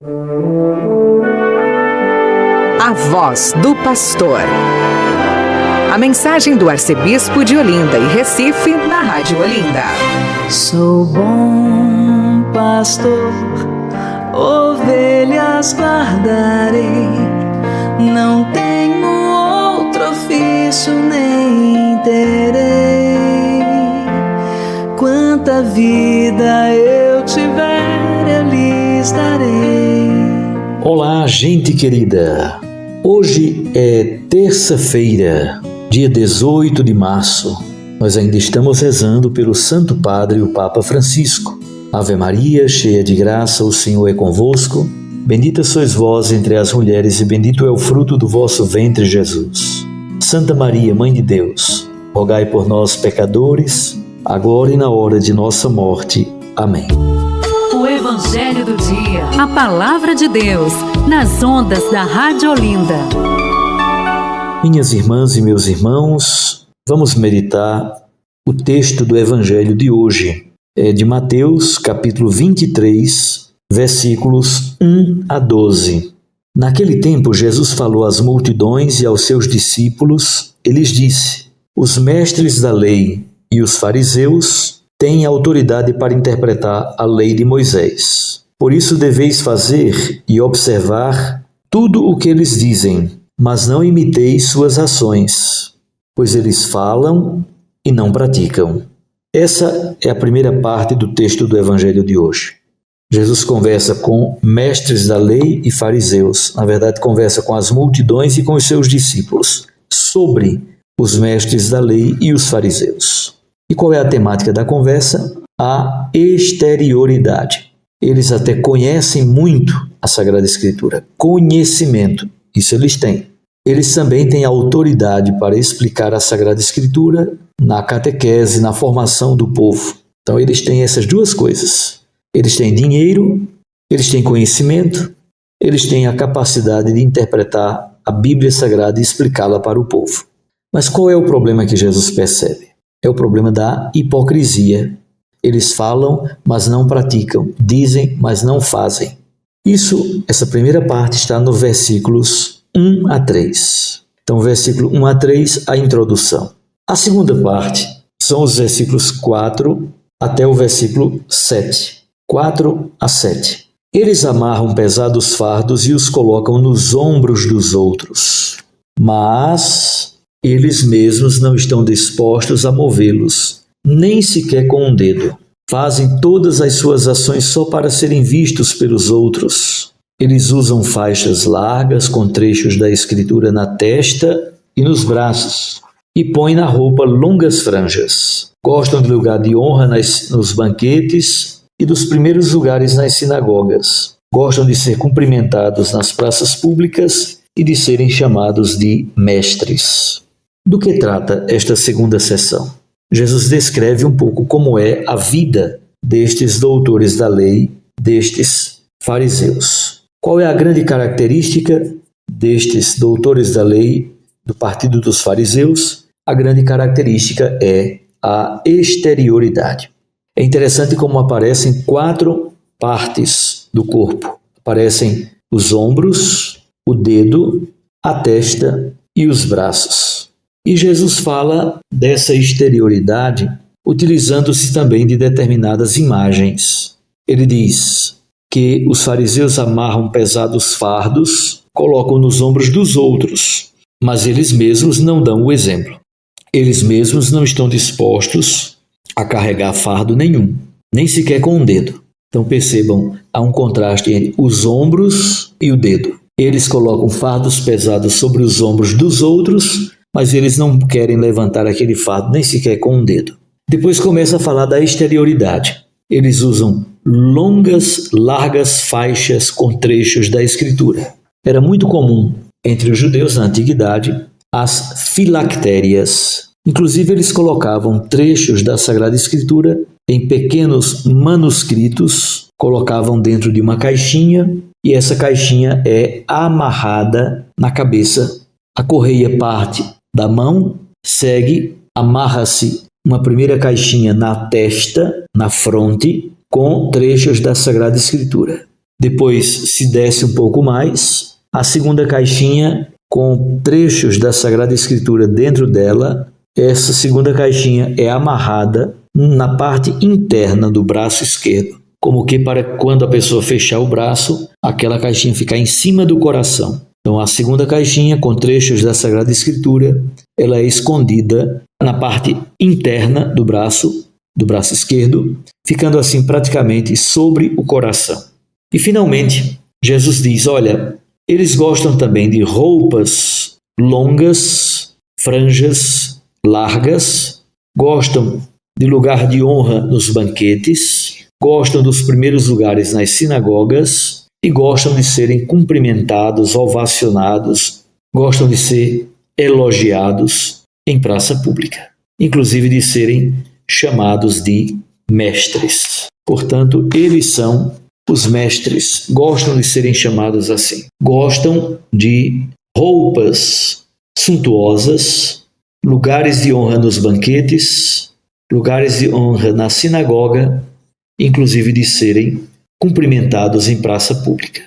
A voz do pastor. A mensagem do arcebispo de Olinda e Recife, na Rádio Olinda. Sou bom pastor, ovelhas guardarei, não tenho outro ofício nem terei. Quanta vida eu tiver, eu lhes darei. Olá, gente querida! Hoje é terça-feira, dia 18 de março. Nós ainda estamos rezando pelo Santo Padre, o Papa Francisco. Ave Maria, cheia de graça, o Senhor é convosco. Bendita sois vós entre as mulheres e bendito é o fruto do vosso ventre, Jesus. Santa Maria, Mãe de Deus, rogai por nós, pecadores, agora e na hora de nossa morte. Amém. O Evangelho do Dia, a Palavra de Deus, nas ondas da Rádio Olinda. Minhas irmãs e meus irmãos, vamos meditar o texto do Evangelho de hoje. É de Mateus, capítulo 23, versículos 1 a 12. Naquele tempo, Jesus falou às multidões e aos seus discípulos e lhes disse: os mestres da lei e os fariseus têm autoridade para interpretar a lei de Moisés. Por isso deveis fazer e observar tudo o que eles dizem, mas não imiteis suas ações, pois eles falam e não praticam. Essa é a primeira parte do texto do Evangelho de hoje. Jesus conversa com mestres da lei e fariseus, na verdade conversa com as multidões e com os seus discípulos, sobre os mestres da lei e os fariseus. E qual é a temática da conversa? A exterioridade. Eles até conhecem muito a Sagrada Escritura. Conhecimento, isso eles têm. Eles também têm autoridade para explicar a Sagrada Escritura na catequese, na formação do povo. Então eles têm essas duas coisas. Eles têm dinheiro, eles têm conhecimento, eles têm a capacidade de interpretar a Bíblia Sagrada e explicá-la para o povo. Mas qual é o problema que Jesus percebe? É o problema da hipocrisia. Eles falam, mas não praticam. Dizem, mas não fazem. Essa primeira parte está no versículos 1 a 3. Então, versículo 1 a 3, a introdução. A segunda parte são os versículos 4 até o versículo 7. 4 a 7. Eles amarram pesados fardos e os colocam nos ombros dos outros, mas eles mesmos não estão dispostos a movê-los, nem sequer com um dedo. Fazem todas as suas ações só para serem vistos pelos outros. Eles usam faixas largas com trechos da Escritura na testa e nos braços, e põem na roupa longas franjas. Gostam de lugar de honra nos banquetes e dos primeiros lugares nas sinagogas. Gostam de ser cumprimentados nas praças públicas e de serem chamados de mestres. Do que trata esta segunda sessão? Jesus descreve um pouco como é a vida destes doutores da lei, destes fariseus. Qual é a grande característica destes doutores da lei do partido dos fariseus? A grande característica é a exterioridade. É interessante como aparecem 4 partes do corpo. Aparecem os ombros, o dedo, a testa e os braços. E Jesus fala dessa exterioridade utilizando-se também de determinadas imagens. Ele diz que os fariseus amarram pesados fardos, colocam nos ombros dos outros, mas eles mesmos não dão o exemplo. Eles mesmos não estão dispostos a carregar fardo nenhum, nem sequer com um dedo. Então percebam, há um contraste entre os ombros e o dedo. Eles colocam fardos pesados sobre os ombros dos outros, mas eles não querem levantar aquele fardo nem sequer com um dedo. Depois começa a falar da exterioridade. Eles usam largas faixas com trechos da Escritura. Era muito comum entre os judeus na antiguidade as filactérias. Inclusive eles colocavam trechos da Sagrada Escritura em pequenos manuscritos, colocavam dentro de uma caixinha e essa caixinha é amarrada na cabeça. A correia parte da mão, segue, amarra-se uma primeira caixinha na testa, na fronte, com trechos da Sagrada Escritura. Depois se desce um pouco mais, a segunda caixinha com trechos da Sagrada Escritura dentro dela. Essa segunda caixinha é amarrada na parte interna do braço esquerdo, como que para quando a pessoa fechar o braço, aquela caixinha ficar em cima do coração. Então a segunda caixinha com trechos da Sagrada Escritura, ela é escondida na parte interna do braço esquerdo, ficando assim praticamente sobre o coração. E finalmente, Jesus diz, olha, eles gostam também de roupas longas, franjas, largas, gostam de lugar de honra nos banquetes, gostam dos primeiros lugares nas sinagogas e gostam de serem cumprimentados, ovacionados, gostam de ser elogiados em praça pública, inclusive de serem chamados de mestres. Portanto, eles são os mestres, gostam de serem chamados assim. Gostam de roupas suntuosas, lugares de honra nos banquetes, lugares de honra na sinagoga, inclusive de serem cumprimentados em praça pública.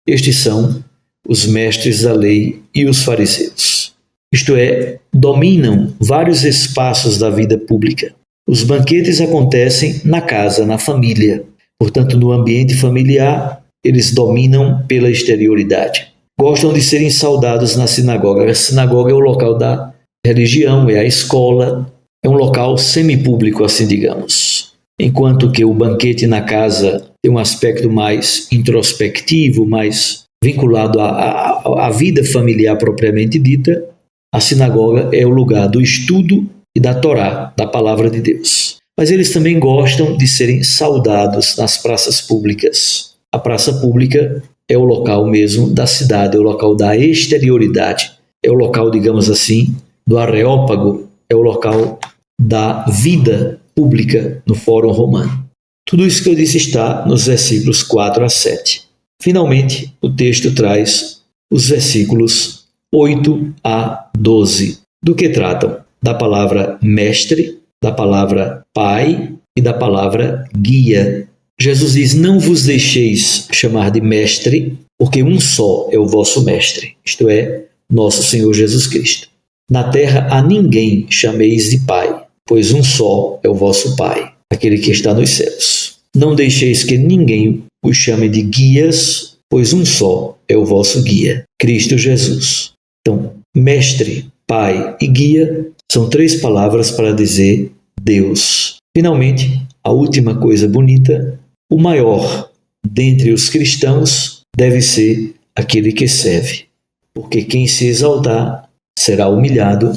Estes são os mestres da lei e os fariseus. Isto é, dominam vários espaços da vida pública. Os banquetes acontecem na casa, na família. Portanto, no ambiente familiar, eles dominam pela exterioridade. Gostam de serem saudados na sinagoga. A sinagoga é o local da religião, é a escola, é um local semipúblico, assim digamos. Enquanto que o banquete na casa tem um aspecto mais introspectivo, mais vinculado à vida familiar propriamente dita, a sinagoga é o lugar do estudo e da Torá, da palavra de Deus. Mas eles também gostam de serem saudados nas praças públicas. A praça pública é o local mesmo da cidade, é o local da exterioridade, é o local, digamos assim, do areópago, é o local da vida pública no Fórum Romano. Tudo isso que eu disse está nos versículos 4 a 7. Finalmente, o texto traz os versículos 8 a 12, do que tratam da palavra mestre, da palavra pai e da palavra guia. Jesus diz, não vos deixeis chamar de mestre, porque um só é o vosso mestre, isto é, nosso Senhor Jesus Cristo. Na terra a ninguém chameis de pai, pois um só é o vosso pai, aquele que está nos céus. Não deixeis que ninguém os chame de guias, pois um só é o vosso guia, Cristo Jesus. Então, mestre, pai e guia são três palavras para dizer Deus. Finalmente, a última coisa bonita, o maior dentre os cristãos deve ser aquele que serve, porque quem se exaltar será humilhado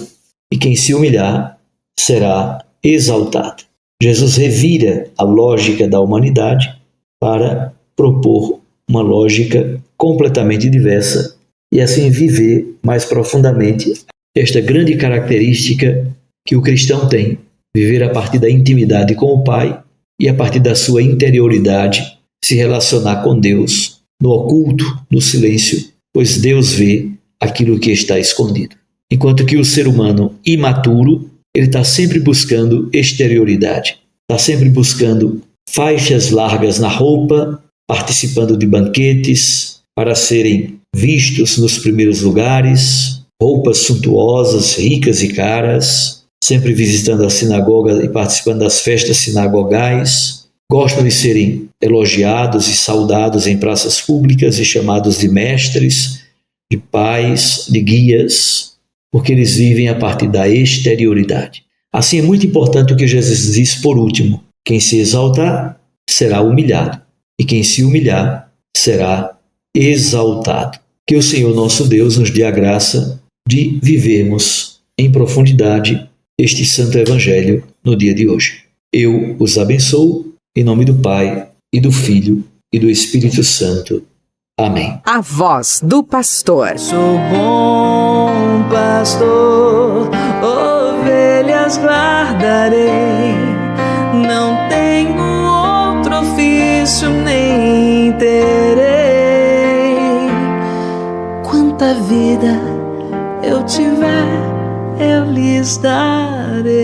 e quem se humilhar será exaltado. Jesus revira a lógica da humanidade para propor uma lógica completamente diversa e assim viver mais profundamente esta grande característica que o cristão tem, viver a partir da intimidade com o Pai e a partir da sua interioridade se relacionar com Deus no oculto, no silêncio, pois Deus vê aquilo que está escondido. Enquanto que o ser humano imaturo, ele está sempre buscando exterioridade, está sempre buscando faixas largas na roupa, participando de banquetes para serem vistos nos primeiros lugares, roupas suntuosas, ricas e caras, sempre visitando a sinagoga e participando das festas sinagogais, gostam de serem elogiados e saudados em praças públicas e chamados de mestres, de pais, de guias, porque eles vivem a partir da exterioridade. Assim é muito importante o que Jesus diz por último: quem se exaltar será humilhado, e quem se humilhar será exaltado. Que o Senhor nosso Deus nos dê a graça de vivermos em profundidade este Santo Evangelho no dia de hoje. Eu os abençoo em nome do Pai, e do Filho, e do Espírito Santo. Amém. A voz do pastor. Sou bom pastor, ovelhas guardarei, não tenho outro ofício nem terei. Quanta vida eu tiver, eu lhes darei.